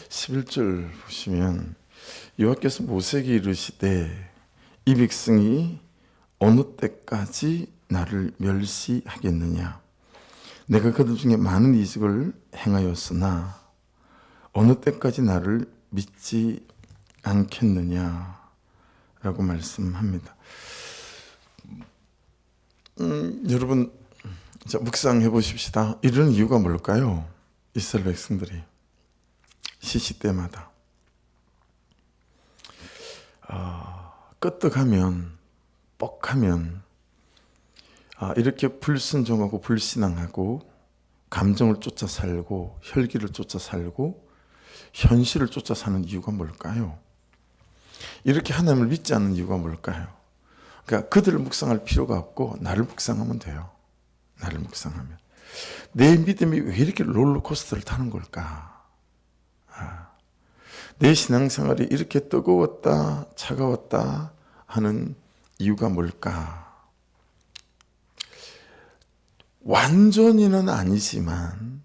11절 보시면 여호와께서 모세에게 이르시되 이 백성이 어느 때까지 나를 멸시하겠느냐. 내가 그들 중에 많은 이적을 행하였으나 어느 때까지 나를 믿지 않겠느냐 라고 말씀합니다. 여러분, 자, 묵상해 보십시다. 이런 이유가 뭘까요? 이스라엘 백성들이 시시때마다 끄떡하면 뻑하면 이렇게 불순종하고 불신앙하고 감정을 쫓아 살고 혈기를 쫓아 살고 현실을 쫓아 사는 이유가 뭘까요? 이렇게 하나님을 믿지 않는 이유가 뭘까요? 그러니까 그들을 묵상할 필요가 없고 나를 묵상하면 돼요. 나를 묵상하면 내 믿음이 왜 이렇게 롤러코스터를 타는 걸까? 내 신앙생활이 이렇게 뜨거웠다 차가웠다 하는 이유가 뭘까? 완전히는 아니지만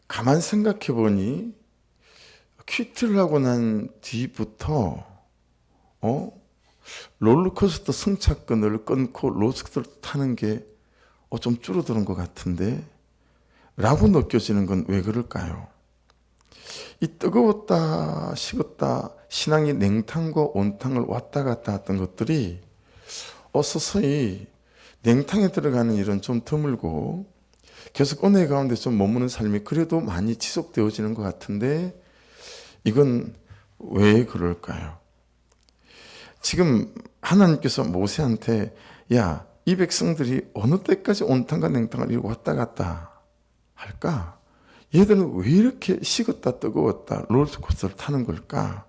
가만 생각해 보니 퀴트를 하고 난 뒤부터 롤러코스터 승차권을 끊고 롤러코스터를 타는 게 좀 줄어드는 것 같은데 라고 느껴지는 건 왜 그럴까요? 이 뜨거웠다 식었다 신앙이 냉탕과 온탕을 왔다 갔다 했던 것들이 서서히 냉탕에 들어가는 일은 좀 드물고 계속 은혜 가운데 좀 머무는 삶이 그래도 많이 지속되어지는 것 같은데 이건 왜 그럴까요? 지금 하나님께서 모세한테 야, 이 백성들이 어느 때까지 온탕과 냉탕을 이렇게 왔다 갔다 할까? 얘들은 왜 이렇게 식었다 뜨거웠다 롤러코스터를 타는 걸까?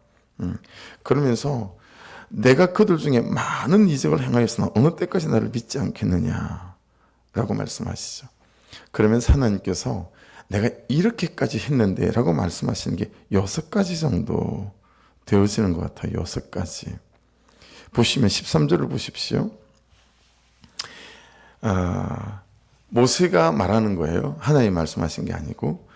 그러면서 내가 그들 중에 많은 이적을 행하였으나 어느 때까지 나를 믿지 않겠느냐 라고 말씀하시죠. 그러면서 하나님께서 내가 이렇게까지 했는데 라고 말씀하시는 게 6가지 정도 되어지는 것 같아요. 6가지. 보시면 13절을 보십시오. 모세가 말하는 거예요. 하나님 말씀하신 게 아니고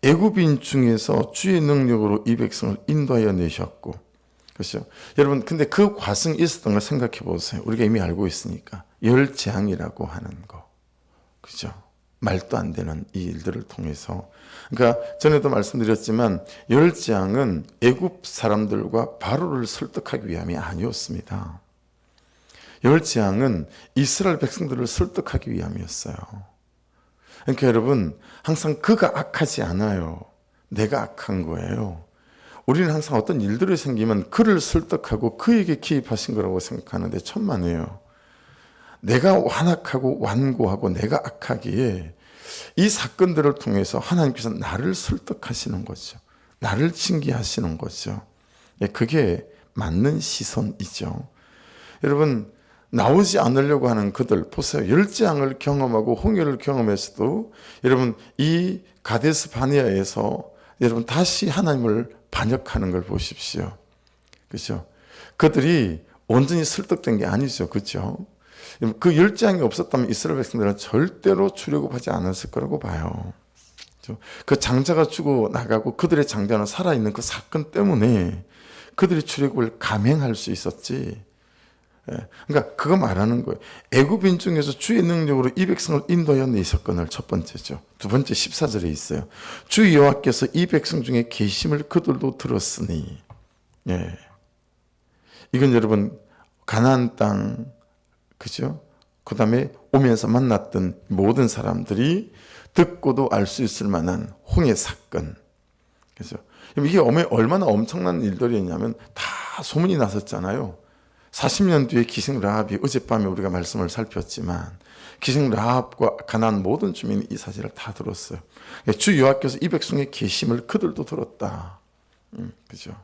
애굽인 중에서 주의 능력으로 이 백성을 인도하여 내셨고 그렇죠? 여러분 근데 그 과정이 있었던 걸 생각해 보세요. 우리가 이미 알고 있으니까 열재앙이라고 하는 거 그렇죠? 말도 안 되는 이 일들을 통해서 그러니까 전에도 말씀드렸지만 열재앙은 애굽 사람들과 바로를 설득하기 위함이 아니었습니다. 열재앙은 이스라엘 백성들을 설득하기 위함이었어요. 그러니까 여러분 항상 그가 악하지 않아요. 내가 악한 거예요. 우리는 항상 어떤 일들이 생기면 그를 설득하고 그에게 기입하신 거라고 생각하는데 천만에요. 내가 완악하고 완고하고 내가 악하기에 이 사건들을 통해서 하나님께서 나를 설득하시는 거죠. 나를 징계하시는 거죠. 그게 맞는 시선이죠. 여러분 나오지 않으려고 하는 그들 보세요. 열재앙을 경험하고 홍해를 경험했어도 여러분 이 가데스 바네아에서 여러분 다시 하나님을 반역하는 걸 보십시오. 그렇죠? 그들이 온전히 설득된 게 아니죠. 그렇죠? 그 열재앙이 없었다면 이스라엘 백성들은 절대로 출애굽하지 않았을 거라고 봐요. 그 장자가 죽어 나가고 그들의 장자는 살아있는 그 사건 때문에 그들이 출애굽을 감행할 수 있었지. 그러니까 그거 말하는 거예요. 애굽인 중에서 주의 능력으로 이 백성을 인도하여 내셨거늘 첫 번째죠. 두 번째 14절에 있어요. 주 여호와께서 이 백성 중에 계심을 그들도 들었으니 이건 여러분 가나안 땅 그죠? 그 다음에 오면서 만났던 모든 사람들이 듣고도 알 수 있을 만한 홍해 사건. 그죠? 이게 얼마나 엄청난 일들이었냐면 다 소문이 났었잖아요. 40년 뒤에 기생 라합이 어젯밤에 우리가 말씀을 살폈지만 기생 라합과 가나안 모든 주민이 이 사실을 다 들었어요. 주 여호와께서 이 백성의 계심을 그들도 들었다. 그죠?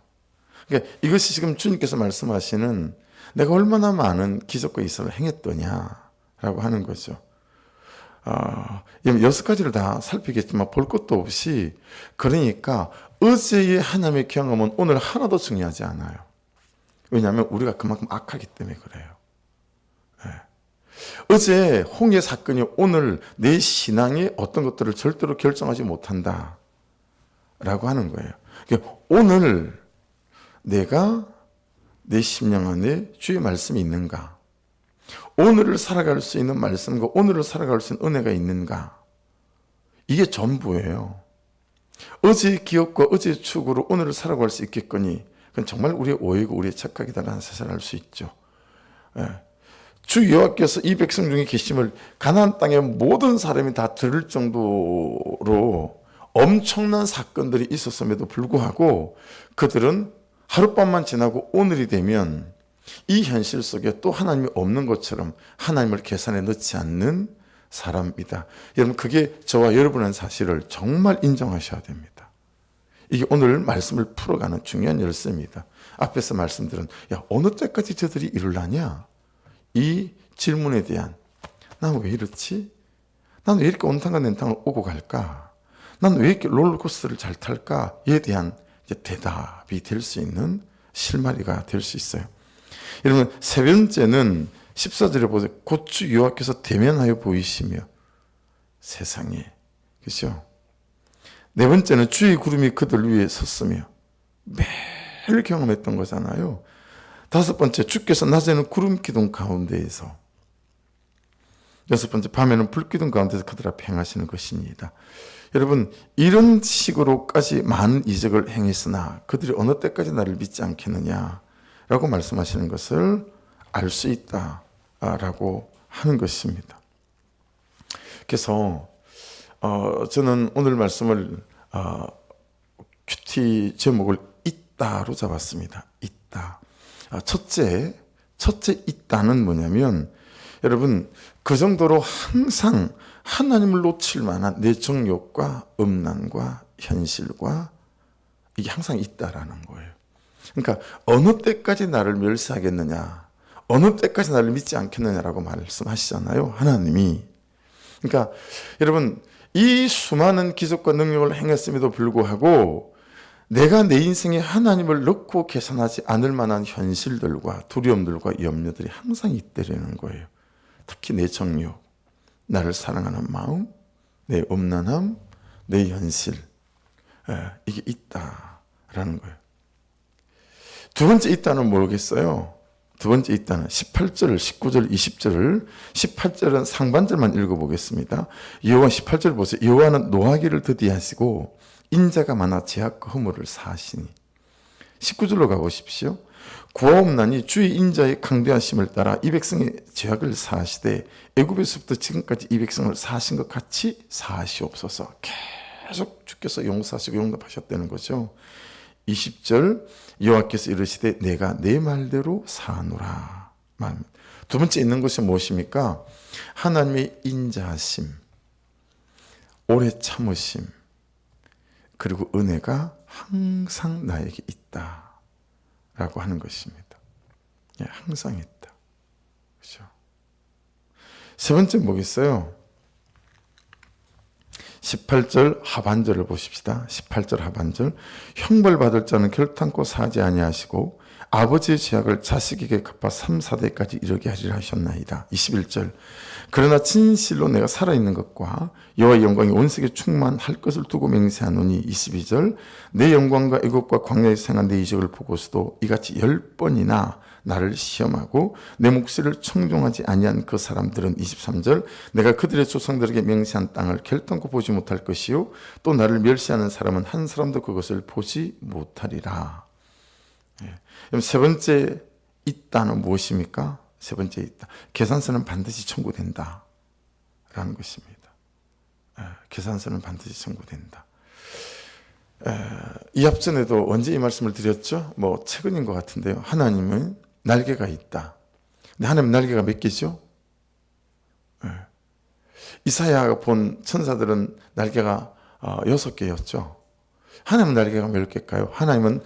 그러니까 이것이 지금 주님께서 말씀하시는 내가 얼마나 많은 기적과 이사를 행했더냐라고 하는 거죠. 6가지를 다 살피겠지만 볼 것도 없이 그러니까 어제의 하나님의 경험은 오늘 하나도 중요하지 않아요. 왜냐하면 우리가 그만큼 악하기 때문에 그래요. 어제 홍해 사건이 오늘 내 신앙의 어떤 것들을 절대로 결정하지 못한다 라고 하는 거예요. 그러니까 오늘 내가 내 심령 안에 주의 말씀이 있는가? 오늘을 살아갈 수 있는 말씀과 오늘을 살아갈 수 있는 은혜가 있는가? 이게 전부예요. 어제의 기억과 어제의 추구로 오늘을 살아갈 수 있겠거니 그건 정말 우리의 오해고 우리의 착각이다라는 사실을 알 수 있죠. 주 여호와께서 이 백성 중에 계심을 가나안 땅의 모든 사람이 다 들을 정도로 엄청난 사건들이 있었음에도 불구하고 그들은 하룻밤만 지나고 오늘이 되면 이 현실 속에 또 하나님이 없는 것처럼 하나님을 계산에 넣지 않는 사람이다. 여러분 그게 저와 여러분의 사실을 정말 인정하셔야 됩니다. 이게 오늘 말씀을 풀어가는 중요한 열쇠입니다. 앞에서 말씀드린 어느 때까지 저들이 이룰라냐? 이 질문에 대한 난 왜 이렇지? 난 왜 이렇게 온탕과 냉탕을 오고 갈까? 난 왜 이렇게 롤러코스터를 잘 탈까?에 대한 이제 대답이 될 수 있는 실마리가 될 수 있어요. 여러분 세 번째는 14절에 보세요. 곧 주 여호와께서 대면하여 보이시며 세상에 그렇죠? 네 번째는 주의 구름이 그들 위에 섰으며 매일 경험했던 거잖아요. 다섯 번째 주께서 낮에는 구름 기둥 가운데에서 여섯 번째 밤에는 불 기둥 가운데서 그들 앞에 행하시는 것이니이다. 여러분 이런 식으로까지 많은 이적을 행했으나 그들이 어느 때까지 나를 믿지 않겠느냐라고 말씀하시는 것을 알 수 있다라고 하는 것입니다. 그래서 저는 오늘 말씀을 큐티 제목을 있다로 잡았습니다. 있다. 첫째 있다는 뭐냐면 여러분 그 정도로 항상 하나님을 놓칠 만한 내 정욕과 음란과 현실과 이게 항상 있다라는 거예요. 그러니까 어느 때까지 나를 멸시하겠느냐, 어느 때까지 나를 믿지 않겠느냐라고 말씀하시잖아요, 하나님이. 그러니까 여러분 이 수많은 기적과 능력을 행했음에도 불구하고 내가 내 인생에 하나님을 넣고 계산하지 않을 만한 현실들과 두려움들과 염려들이 항상 있다라는 거예요. 특히 내 정욕, 나를 사랑하는 마음, 내 음란함, 내 현실, 이게 있다라는 거예요. 두 번째 있다는 뭐겠어요? 두 번째 있다는 18절, 19절, 20절을 18절은 상반절만 읽어보겠습니다. 여호와 18절 보세요. 여호와는 노하기를 더디하시고 인자가 많아 죄악과 허물을 사하시니. 19절로 가보십시오. 구하옵나니 주의 인자의 강대하심을 따라 이 백성의 죄악을 사하시되 애굽에서부터 지금까지 이 백성을 사하신 것 같이 사하시옵소서. 계속 주께서 용서하시고 용납하셨다는 거죠. 20절 여호와께서 이르시되 내가 내 말대로 사하노라. 두 번째 있는 것이 무엇입니까? 하나님의 인자하심, 오래 참으심, 그리고 은혜가 항상 나에게 있다라고 하는 것입니다. 항상 있다. 그렇죠? 세 번째 뭐겠어요? 18절 하반절을 보십시다. 18절 하반절. 형벌받을 자는 결탄코 사지 아니하시고 아버지의 죄악을 자식에게 갚아 3, 4대까지 이르게 하리라 하셨나이다. 21절. 그러나 진실로 내가 살아있는 것과 여호와의 영광이 온 세계에 충만할 것을 두고 맹세하노니. 22절. 내 영광과 애굽과 광야에서 행한 내 이적을 보고서도 이같이 10번이나 나를 시험하고 내 몫을 청종하지 아니한 그 사람들은. 23절. 내가 그들의 조상들에게 맹세한 땅을 결단코 보지 못할 것이요 또 나를 멸시하는 사람은 한 사람도 그것을 보지 못하리라. 세 번째 있다는 무엇입니까? 세 번째 있다. 계산서는 반드시 청구된다 라는 것입니다. 계산서는 반드시 청구된다. 이 앞전에도 언제 이 말씀을 드렸죠? 최근인 것 같은데요. 하나님은 날개가 있다. 근데 하나님 날개가 몇 개죠? 이사야가 본 천사들은 날개가 6개였죠. 하나님 날개가 몇 개일까요? 하나님은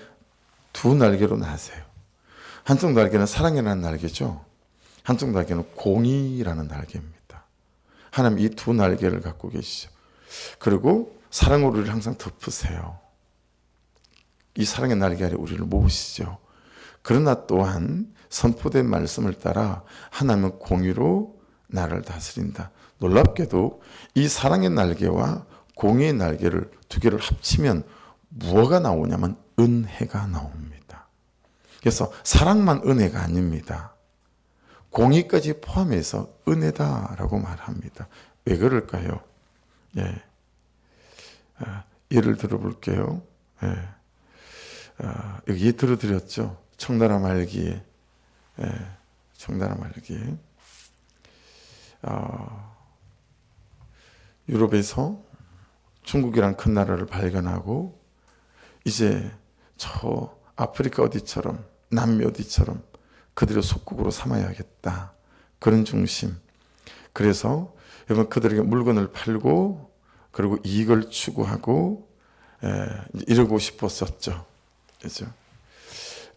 두 날개로 나세요. 한쪽 날개는 사랑이라는 날개죠. 한쪽 날개는 공의라는 날개입니다. 하나님 이 두 날개를 갖고 계시죠. 그리고 사랑으로 우리를 항상 덮으세요. 이 사랑의 날개 아래 우리를 모으시죠. 그러나 또한 선포된 말씀을 따라 하나님은 공의로 나를 다스린다. 놀랍게도 이 사랑의 날개와 공의의 날개를 두 개를 합치면 무엇가 나오냐면 은혜가 나옵니다. 그래서 사랑만 은혜가 아닙니다. 공의까지 포함해서 은혜다라고 말합니다. 왜 그럴까요? 예. 예를 들어볼게요. 예. 여기 들어드렸죠. 청나라 말기에. 예. 청나라 말기에. 유럽에서 중국이란 큰 나라를 발견하고 이제 저 아프리카 어디처럼 남미 어디처럼 그들의 속국으로 삼아야겠다. 그런 중심. 그래서 여러분 그들에게 물건을 팔고 그리고 이익을 추구하고 이러고 싶었었죠. 그렇죠?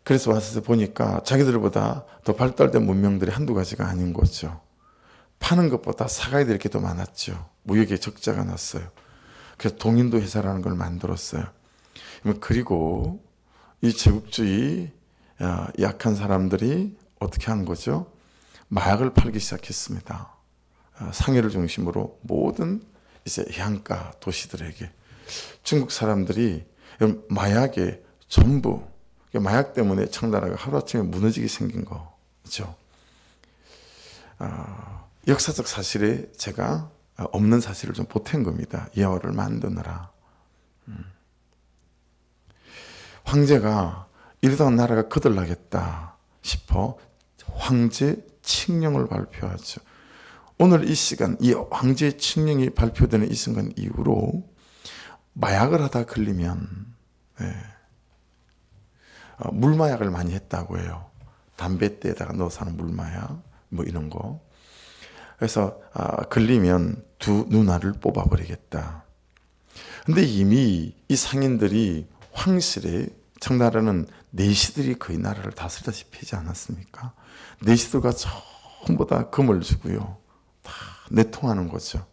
그래서 와서 보니까 자기들보다 더 발달된 문명들이 한두 가지가 아닌 거죠. 파는 것보다 사가야 될 게 더 많았죠. 무역에 적자가 났어요. 그래서 동인도 회사라는 걸 만들었어요. 그리고 이 제국주의 약한 사람들이 어떻게 한 거죠? 마약을 팔기 시작했습니다. 상해를 중심으로 모든 이제 해안가 도시들에게 중국 사람들이 마약에 전부 마약 때문에 청나라가 하루아침에 무너지게 생긴 거죠. 역사적 사실에 제가 없는 사실을 좀 보탠 겁니다. 예화를 만드느라. 황제가 이러다가 나라가 거들나겠다 싶어 황제 칙령을 발표하죠. 오늘 이 시간 이 황제 칙령이 발표되는 이 순간 이후로 마약을 하다 걸리면 물마약을 많이 했다고 해요. 담뱃대에다가 넣어서 하는 물마약 뭐 이런 거. 그래서 걸리면 두 누나를 뽑아버리겠다. 근데 이미 이 상인들이 황실에 청나라는 내시들이 거의 나라를 다스리다시피 하지 않았습니까? 내시들과 전부 다 금을 주고요. 다 내통하는 거죠.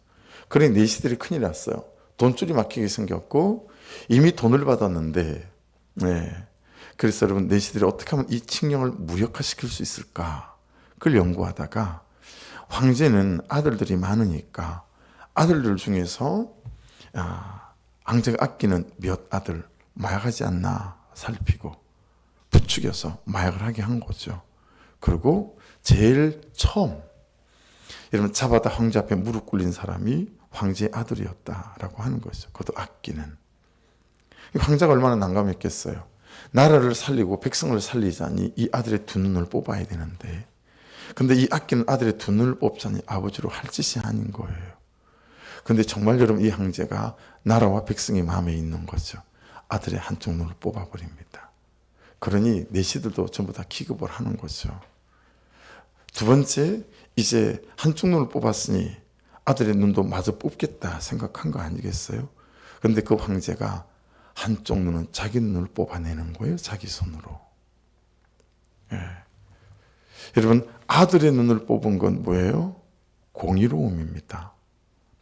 그러니 내시들이 큰일 났어요. 돈줄이 막히게 생겼고 이미 돈을 받았는데 그래서 여러분 내시들이 어떻게 하면 이 칙령을 무력화시킬 수 있을까? 그걸 연구하다가 황제는 아들들이 많으니까 아들들 중에서 황제가 아끼는 몇 아들 마약하지 않나 살피고 부추겨서 마약을 하게 한 거죠. 그리고 제일 처음 여러분 잡아다 황제 앞에 무릎 꿇린 사람이 황제의 아들이었다라고 하는 거죠. 그것도 아끼는. 황제가 얼마나 난감했겠어요. 나라를 살리고 백성을 살리자니 이 아들의 두 눈을 뽑아야 되는데 근데 이 아끼는 아들의 두 눈을 뽑자니 아버지로 할 짓이 아닌 거예요. 근데 정말 여러분 이 황제가 나라와 백성이 마음에 있는 거죠. 아들의 한쪽 눈을 뽑아버립니다. 그러니 내시들도 전부 다 기급을 하는 거죠. 두 번째 이제 한쪽 눈을 뽑았으니 아들의 눈도 마저 뽑겠다 생각한 거 아니겠어요? 근데 그 황제가 한쪽 눈은 자기 눈을 뽑아내는 거예요. 자기 손으로. 여러분 아들의 눈을 뽑은 건 뭐예요? 공의로움입니다.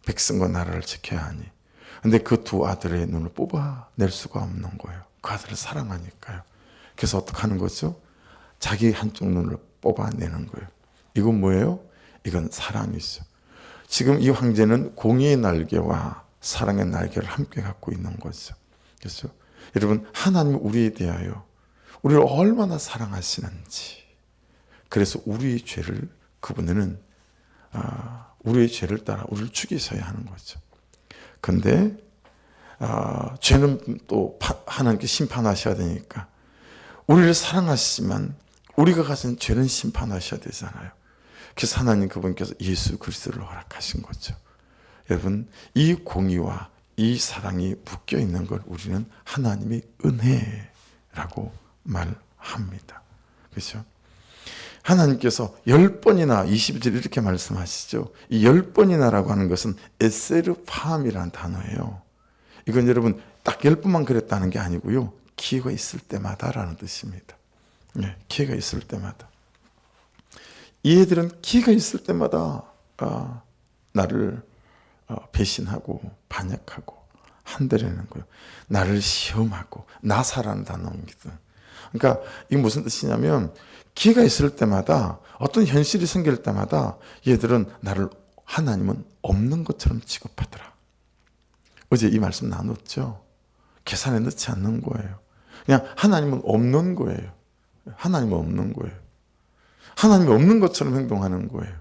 백성과 나라를 지켜야 하니. 근데 그 두 아들의 눈을 뽑아낼 수가 없는 거예요. 그 아들을 사랑하니까요. 그래서 어떻게 하는 거죠? 자기 한쪽 눈을 뽑아내는 거예요. 이건 뭐예요? 이건 사랑이죠. 지금 이 황제는 공의의 날개와 사랑의 날개를 함께 갖고 있는 거죠. 그렇죠? 여러분 하나님은 우리에 대하여 우리를 얼마나 사랑하시는지 그래서 우리의 죄를 그분은 우리의 죄를 따라 우리를 죽이셔야 하는 거죠. 근데 죄는 또 하나님께 심판하셔야 되니까 우리를 사랑하시지만 우리가 가진 죄는 심판하셔야 되잖아요. 그래서 하나님 그분께서 예수 그리스도를 허락하신 거죠. 여러분 이 공의와 이 사랑이 묶여 있는 걸 우리는 하나님의 은혜라고 말합니다. 그렇죠? 하나님께서 10번이나 22절 이렇게 말씀하시죠. 이 10번이나라고 하는 것은 에세르 파함이라는 단어예요. 이건 여러분 딱 10번만 그랬다는 게 아니고요. 기회가 있을 때마다라는 뜻입니다. 기회가 있을 때마다. 이 애들은 기회가 있을 때마다 나를 배신하고 반역하고 한대라는 거예요. 나를 시험하고 나사라는 단어입니다. 그러니까 이게 무슨 뜻이냐면 기회가 있을 때마다 어떤 현실이 생길 때마다 얘들은 나를 하나님은 없는 것처럼 취급하더라. 어제 이 말씀 나눴죠. 계산에 넣지 않는 거예요. 그냥 하나님은 없는 거예요. 하나님은 없는 거예요. 하나님이 없는 것처럼 행동하는 거예요.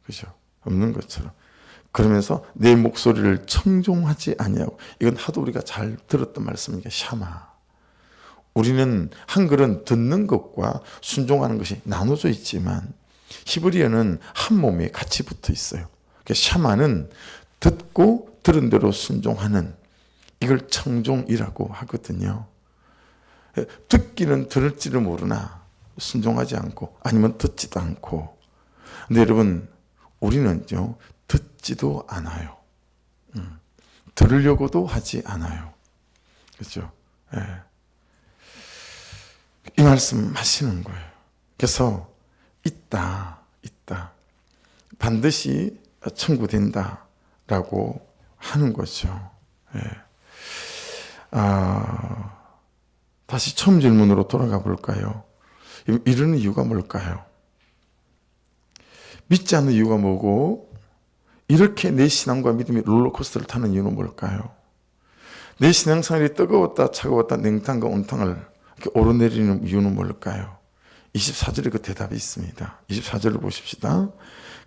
그죠? 없는 것처럼. 그러면서 내 목소리를 청종하지 아니하고, 이건 하도 우리가 잘 들었던 말씀이니까 샤마. 우리는 한글은 듣는 것과 순종하는 것이 나눠져 있지만 히브리어는 한 몸에 같이 붙어 있어요. 샤마는 듣고 들은 대로 순종하는, 이걸 청종이라고 하거든요. 듣기는 들을지를 모르나 순종하지 않고, 아니면 듣지도 않고. 근데 여러분, 우리는요 듣지도 않아요. 들으려고도 하지 않아요. 그렇죠? 예. 이 말씀 하시는 거예요. 그래서 있다 반드시 청구된다라고 하는 거죠. 예. 다시 처음 질문으로 돌아가 볼까요? 이러는 이유가 뭘까요? 믿지 않는 이유가 뭐고, 이렇게 내 신앙과 믿음이 롤러코스터를 타는 이유는 뭘까요? 내 신앙생활이 뜨거웠다 차가웠다 냉탕과 온탕을 이렇게 오르내리는 이유는 뭘까요? 24절에 그 대답이 있습니다. 24절을 보십시다.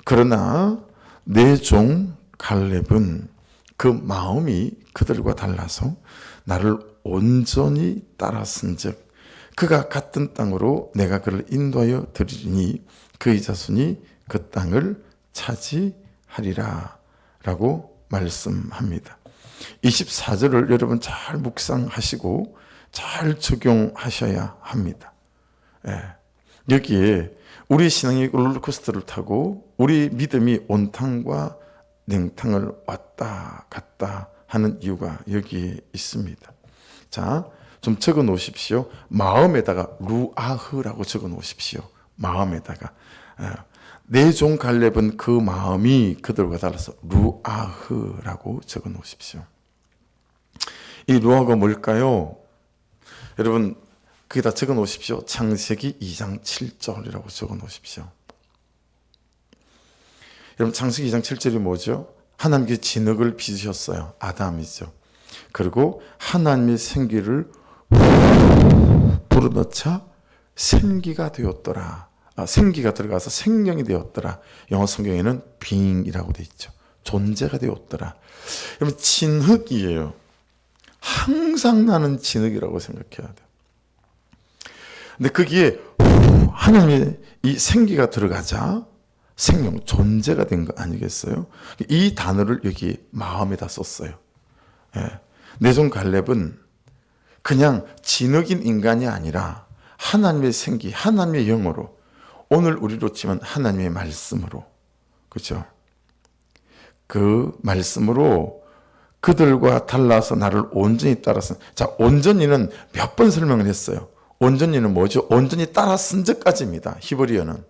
그러나 내 종 갈렙은 그 마음이 그들과 달라서 나를 온전히 따랐은즉 그가 갔던 땅으로 내가 그를 인도하여 드리리니 그의 자손이 그 땅을 차지하리라 라고 말씀합니다. 24절을 여러분 잘 묵상하시고 잘 적용하셔야 합니다. 예. 여기에 우리 신앙이 롤러코스터를 타고 우리 믿음이 온탕과 냉탕을 왔다 갔다 하는 이유가 여기에 있습니다. 자, 좀 적어 놓으십시오. 마음에다가 루아흐라고 적어 놓으십시오. 마음에다가. 내 종 갈렙은 그 마음이 그들과 달라서 루아흐라고 적어 놓으십시오. 이 루아흐가 뭘까요? 여러분 거기다 적어 놓으십시오. 창세기 2장 7절이라고 적어 놓으십시오. 여러분 창세기 2장 7절이 뭐죠? 하나님께 진흙을 빚으셨어요. 아담이죠. 그리고 하나님의 생기를 불어넣자 생기가 되었더라. 생기가 들어가서 생명이 되었더라. 영어 성경에는 being이라고 되어 있죠. 존재가 되었더라. 여러분 진흙이에요. 항상 나는 진흙이라고 생각해야 돼요. 근데 거기에 하나님의 이 생기가 들어가자 생명, 존재가 된 거 아니겠어요? 이 단어를 여기 마음에다 썼어요. 예. 내 종 갈렙은 그냥 진흙인 인간이 아니라 하나님의 생기, 하나님의 영으로, 오늘 우리로 치면 하나님의 말씀으로, 그렇죠? 그 말씀으로 그들과 달라서 나를 온전히 따라서, 자, 온전히는 몇 번 설명을 했어요. 온전히는 뭐죠? 온전히 따라쓴 적까지입니다. 히브리어는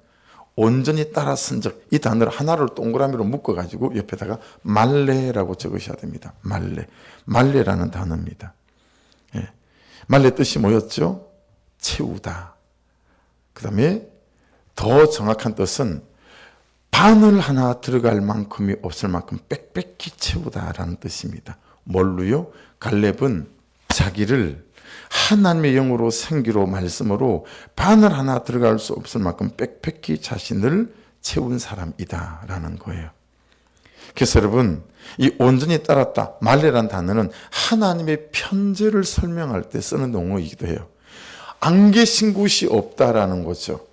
온전히 따라쓴 적, 이 단어를 하나를 동그라미로 묶어가지고 옆에다가 말레라고 적으셔야 됩니다. 말레라는 단어입니다. 예. 말레 뜻이 뭐였죠? 채우다. 그 다음에 더 정확한 뜻은 바늘 하나 들어갈 만큼이 없을 만큼 빽빽히 채우다라는 뜻입니다. 뭘로요? 갈렙은 자기를 하나님의 영으로 생기로 말씀으로 바늘 하나 들어갈 수 없을 만큼 빽빽히 자신을 채운 사람이다라는 거예요. 그래서 여러분, 이 온전히 따랐다, 말레란 단어는 하나님의 편재를 설명할 때 쓰는 용어이기도 해요. 안 계신 곳이 없다라는 거죠.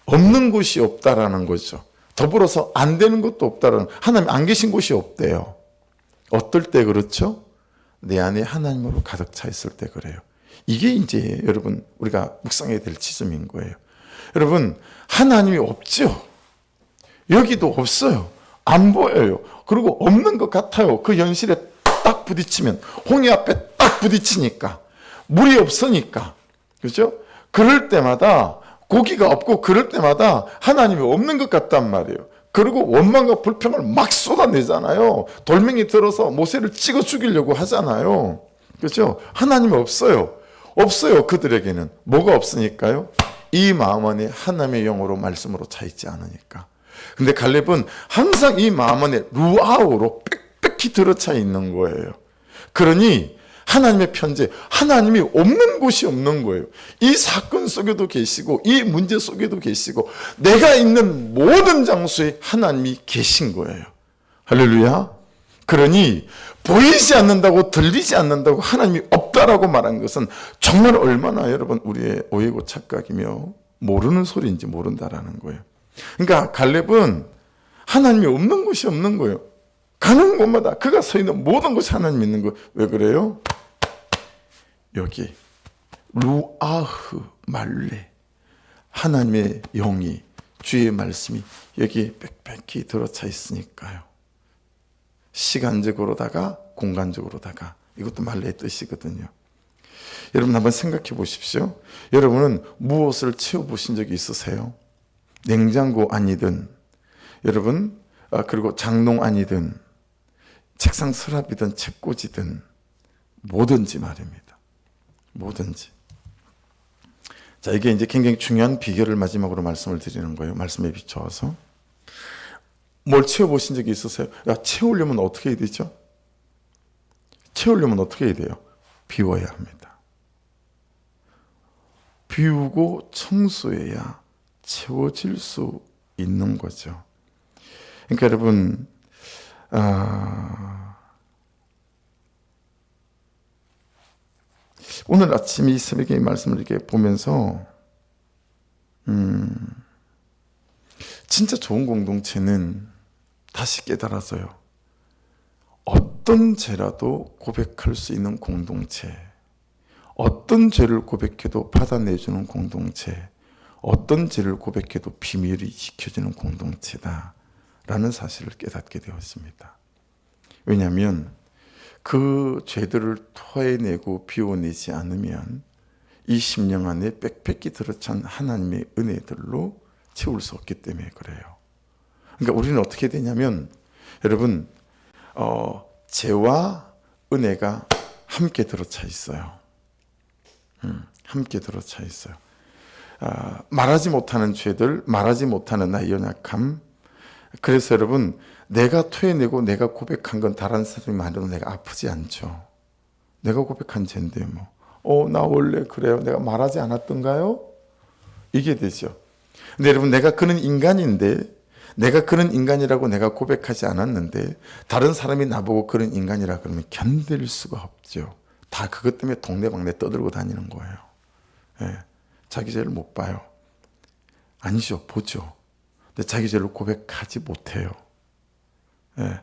없는 곳이 없다라는 거죠. 더불어서 안 되는 것도 없다라는, 하나님 안 계신 곳이 없대요. 어떨 때 그렇죠? 내 안에 하나님으로 가득 차 있을 때 그래요. 이게 이제 여러분 우리가 묵상해야 될 지점인 거예요. 여러분 하나님이 없죠. 여기도 없어요. 안 보여요. 그리고 없는 것 같아요. 그 현실에 딱 부딪히면, 홍해 앞에 딱 부딪히니까, 물이 없으니까, 그렇죠? 그럴 때마다 고기가 없고 그럴 때마다 하나님이 없는 것 같단 말이에요. 그리고 원망과 불평을 막 쏟아내잖아요. 돌멩이 들어서 모세를 찍어 죽이려고 하잖아요. 그렇죠? 하나님이 없어요. 없어요. 그들에게는. 뭐가 없으니까요? 이 마음 안에 하나님의 영으로 말씀으로 차 있지 않으니까. 근데 갈렙은 항상 이 마음 안에 루아우로 빽빽히 들어차 있는 거예요. 그러니 하나님의 편재, 하나님이 없는 곳이 없는 거예요. 이 사건 속에도 계시고 이 문제 속에도 계시고 내가 있는 모든 장소에 하나님이 계신 거예요. 할렐루야. 그러니 보이지 않는다고 들리지 않는다고 하나님이 없다라고 말한 것은 정말 얼마나 여러분 우리의 오해고 착각이며 모르는 소리인지 모른다라는 거예요. 그러니까 갈렙은 하나님이 없는 곳이 없는 거예요. 가는 곳마다 그가 서 있는 모든 곳이 하나님 있는 거예요. 왜 그래요? 여기 루아흐 말레 하나님의 영이 주의 말씀이 여기 빽빽히 들어차 있으니까요. 시간적으로다가 공간적으로다가 이것도 말레의 뜻이거든요. 여러분 한번 생각해 보십시오. 여러분은 무엇을 채워보신 적이 있으세요? 냉장고 아니든 여러분 그리고 장롱 아니든 책상 서랍이든 책꽂이든 뭐든지 말입니다. 뭐든지. 자, 이게 이제 굉장히 중요한 비결을 마지막으로 말씀을 드리는 거예요. 말씀에 비추어서. 뭘 채워보신 적이 있으세요? 야, 채우려면 어떻게 해야 되죠? 채우려면 어떻게 해야 돼요? 비워야 합니다. 비우고 청소해야 채워질 수 있는 거죠. 그러니까 여러분, 오늘 아침 이 새벽에 이 말씀을 이렇게 보면서 진짜 좋은 공동체는 다시 깨달아서요. 어떤 죄라도 고백할 수 있는 공동체, 어떤 죄를 고백해도 받아내주는 공동체, 어떤 죄를 고백해도 비밀이 지켜지는 공동체다라는 사실을 깨닫게 되었습니다. 왜냐하면 그 죄들을 토해내고 비워내지 않으면 이 심령 안에 빽빽히 들어찬 하나님의 은혜들로 채울 수 없기 때문에 그래요. 그러니까 우리는 어떻게 되냐면 여러분 죄와 은혜가 함께 들어차 있어요. 함께 들어차 있어요. 말하지 못하는 죄들, 말하지 못하는 나의 연약함. 그래서 여러분 내가 토해내고 내가 고백한 건 다른 사람이 말해도 내가 아프지 않죠. 내가 고백한 죄인데 나 원래 그래요. 내가 말하지 않았던가요? 이게 되죠. 근데 여러분 내가 그런 인간인데 내가 그런 인간이라고 내가 고백하지 않았는데 다른 사람이 나보고 그런 인간이라 그러면 견딜 수가 없죠. 다 그것 때문에 동네방네 떠들고 다니는 거예요. 예. 자기 죄를 못 봐요. 아니죠. 보죠. 근데 자기 죄를 고백하지 못해요. 예.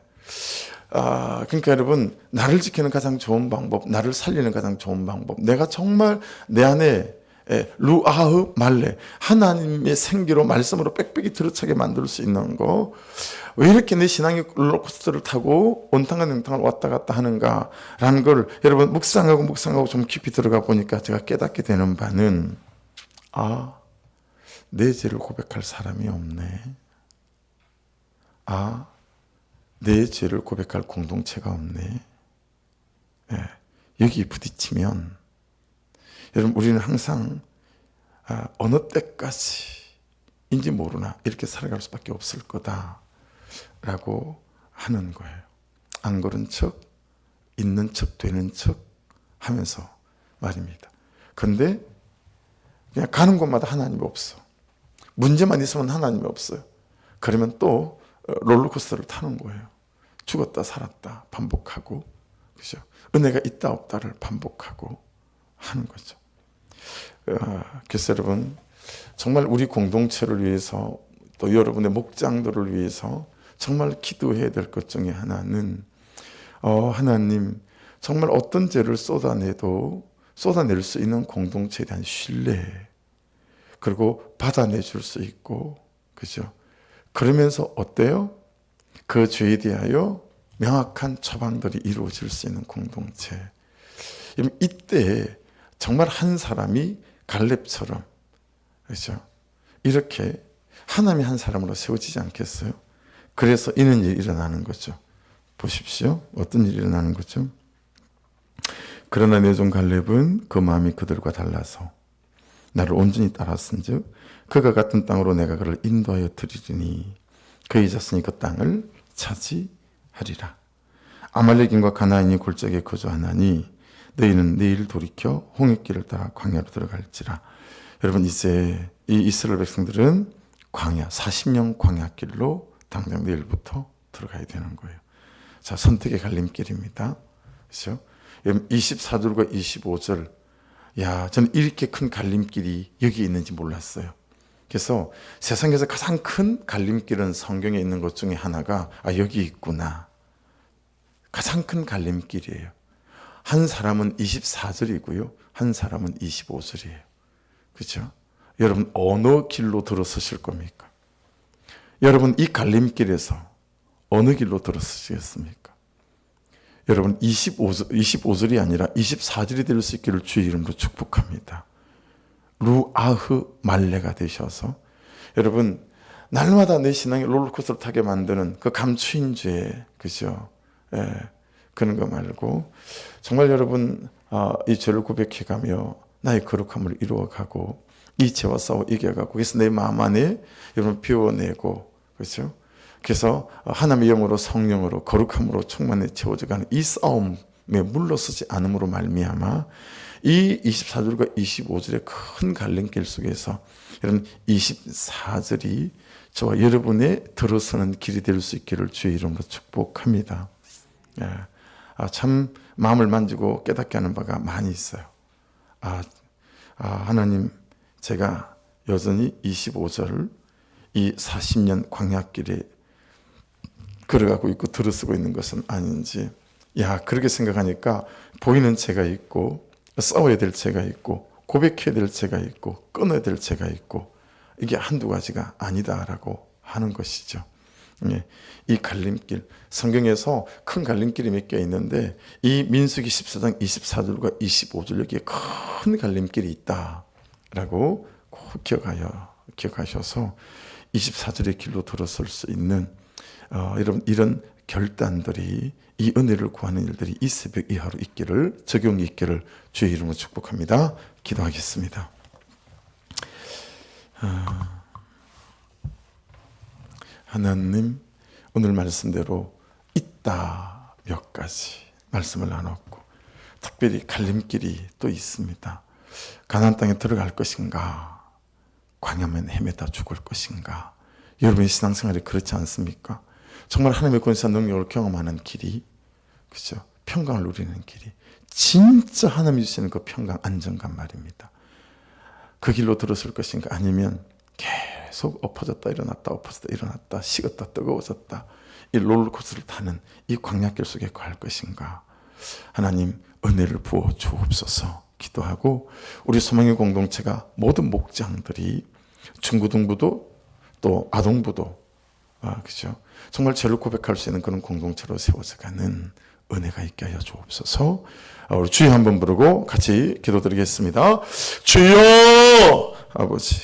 그러니까 여러분 나를 지키는 가장 좋은 방법, 나를 살리는 가장 좋은 방법, 내가 정말 내 안에 루아흐 말레 하나님의 생기로 말씀으로 빽빽이 들어차게 만들 수 있는 거. 왜 이렇게 내 신앙이 롤러코스터를 타고 온탕과 냉탕을 왔다 갔다 하는가라는 걸 여러분 묵상하고 좀 깊이 들어가 보니까 제가 깨닫게 되는 바는 내 죄를 고백할 사람이 없네. 내 죄를 고백할 공동체가 없네. 여기 부딪히면 여러분 우리는 항상 어느 때까지인지 모르나 이렇게 살아갈 수밖에 없을 거다라고 하는 거예요. 안 그런 척, 있는 척, 되는 척 하면서 말입니다. 그런데 그냥 가는 곳마다 하나님이 없어. 문제만 있으면 하나님이 없어요. 그러면 또 롤러코스터를 타는 거예요. 죽었다 살았다 반복하고, 그죠? 은혜가 있다 없다를 반복하고 하는 거죠. 그래서 여러분 정말 우리 공동체를 위해서 또 여러분의 목장들을 위해서 정말 기도해야 될 것 중에 하나는 하나님 정말 어떤 죄를 쏟아낼 수 있는 공동체에 대한 신뢰, 그리고 받아내줄 수 있고, 그죠? 그러면서 어때요? 그 죄에 대하여 명확한 처방들이 이루어질 수 있는 공동체. 이때 정말 한 사람이 갈렙처럼, 그렇죠? 이렇게 하나님이 한 사람으로 세워지지 않겠어요? 그래서 이런 일이 일어나는 거죠. 보십시오. 어떤 일이 일어나는 거죠? 그러나 내 종 갈렙은 그 마음이 그들과 달라서 나를 온전히 따랐은즉 그가 같은 땅으로 내가 그를 인도하여 드리리니 그의 자손이 그 땅을 차지하리라. 아말렉인과 가나안이 골짜기에 거주하나니 너희는 내일 돌이켜 홍해길을 따라 광야로 들어갈지라. 여러분, 이제 이 이스라엘 백성들은 광야, 40년 광야길로 당장 내일부터 들어가야 되는 거예요. 자, 선택의 갈림길입니다. 그렇죠? 24절과 25절. 야, 저는 이렇게 큰 갈림길이 여기 있는지 몰랐어요. 그래서 세상에서 가장 큰 갈림길은 성경에 있는 것 중에 하나가 여기 있구나. 가장 큰 갈림길이에요. 한 사람은 24절이고요. 한 사람은 25절이에요. 그렇죠? 여러분, 어느 길로 들어서실 겁니까? 여러분, 이 갈림길에서 어느 길로 들어서시겠습니까? 여러분, 25절이 아니라 24절이 될 수 있기를 주의 이름으로 축복합니다. 루아흐 말레가 되셔서 여러분, 날마다 내 신앙에 롤러코스터를 타게 만드는 그 감추인 죄, 그죠? 예, 그런 거 말고 정말 여러분, 이 죄를 고백해가며 나의 거룩함을 이루어가고 이 죄와 싸워 이겨가고, 그래서 내 마음 안에 여러분 비워내고, 그렇죠? 그래서 하나님의 영으로 성령으로 거룩함으로 충만해 채워져가는 이 싸움에 물러서지 않음으로 말미암아 이 24절과 25절의 큰 갈림길 속에서 여러분 24절이 저와 여러분의 들어서는 길이 될 수 있기를 주의 이름으로 축복합니다. 예. 참 마음을 만지고 깨닫게 하는 바가 많이 있어요. 하나님, 제가 여전히 25절 이 40년 광야길에 걸어가고 있고 들어서고 있는 것은 아닌지, 그렇게 생각하니까 보이는 죄가 있고 싸워야 될 죄가 있고 고백해야 될 죄가 있고 끊어야 될 죄가 있고, 이게 한두 가지가 아니다라고 하는 것이죠. 이 갈림길, 성경에서 큰 갈림길이 몇 개 있는데 이 민수기 14장 24절과 25절 여기에 큰 갈림길이 있다라고 꼭 기억하셔서 24절의 길로 들어설 수 있는 여러분, 이런 결단들이, 이 은혜를 구하는 일들이 이 새벽 이 하루 있기를, 적용이 있기를 주의 이름으로 축복합니다. 기도하겠습니다. 하나님, 오늘 말씀대로 있다 몇 가지 말씀을 나눴고, 특별히 갈림길이 또 있습니다. 가나안 땅에 들어갈 것인가, 광야면 헤매다 죽을 것인가. 여러분의 신앙생활이 그렇지 않습니까? 정말 하나님의 권세와 능력을 경험하는 길이, 그죠? 평강을 누리는 길이, 진짜 하나님이 주시는 그 평강, 안정감 말입니다. 그 길로 들어설 것인가, 아니면 계속 엎어졌다 일어났다 엎어졌다 일어났다 식었다 뜨거워졌다 이 롤러코스터를 타는 이 광야길 속에 갈 것인가. 하나님, 은혜를 부어 주옵소서 기도하고, 우리 소망의 공동체가 모든 목장들이 중고등부도 또 아동부도 그죠? 정말 죄를 고백할 수 있는 그런 공동체로 세워져가는 은혜가 있게 하여 주옵소서. 우리 주여 한번 부르고 같이 기도드리겠습니다. 주여! 아버지,